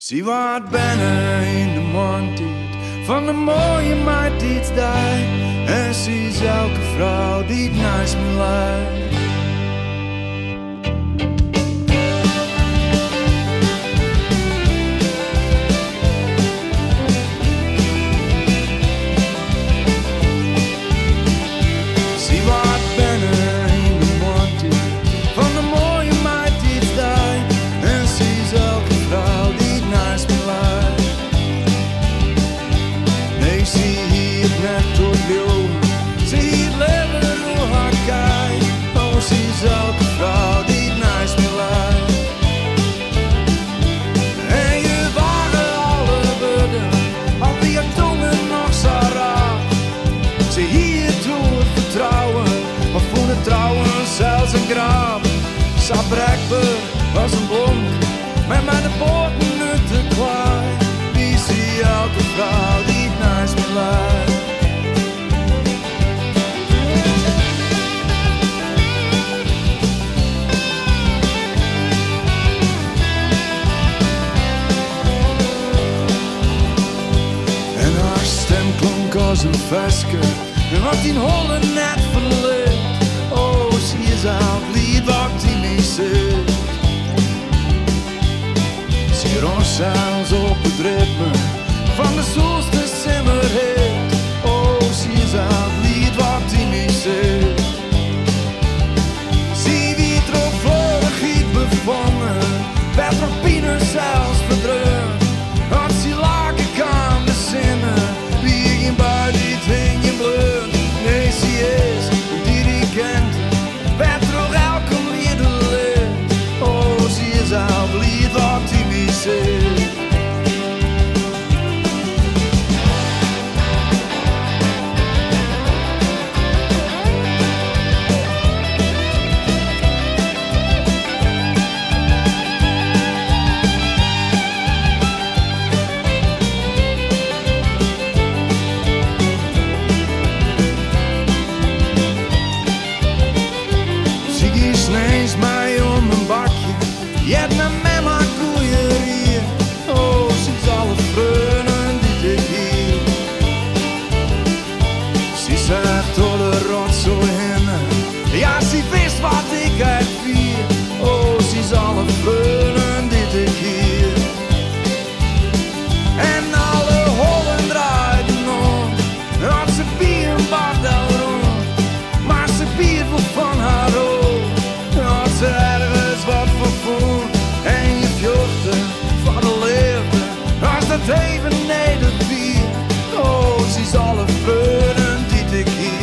Zie wat binnen in de mond van de mooie meid die het daar. En zie is elke vrouw die het naast me lijkt. Zie wat binnen in de mond van de mooie meid die het daar. En zie is elke vrouw die het naast me lijkt. Nee, zie hier net door het leeuwen. Zie het leven door haar kijk. Oh, zie is elke vrouw die het naast me lijkt. En je waren alle woorden, al die je tongen nog zo raar. Zie hier door het vertrouwen, maar voor het trouwen zelfs een graaf. Sabrekber was een blonk, met mijn poorten nu te klaar. Wie zie elke vrouw die het naast me lijkt. En haar stem klonk als een veske, en wat die holle net verleed. Oh, zie je zelf lied wat die mee zit. Zie ons zelfs op het ritme van de zoelste simmerhit. Oh, zie je zelf lied wat die mee zit. Zie wie trok vlorig iets bevonden, werd op Pieter zelfs verdrukt. Als die laken kan bezinnen, wie geen buiten die hing je bloed. Nee, zie is een dirigent, werd trok elke lied een lid. Oh, zie je zelf lied wat die mee zit. Snees mij om een bakje, je hebt naar mij maar koeierie. Oh, zie alle vreunen die ik hier. Zie zegt door de rotzooi heen, ja, zie wist wat ik uit vier. Oh, zie alle vreunen die ik hier. En alle hollen draaiden om, had ze bier een bardel rond, maar ze bier van haar oog. Als er ergens wat voor voel en je vjochten van de leeuwen, als dat even nederviel. Oh, zie alle vreunen die ik hier.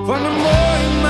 Van een mooie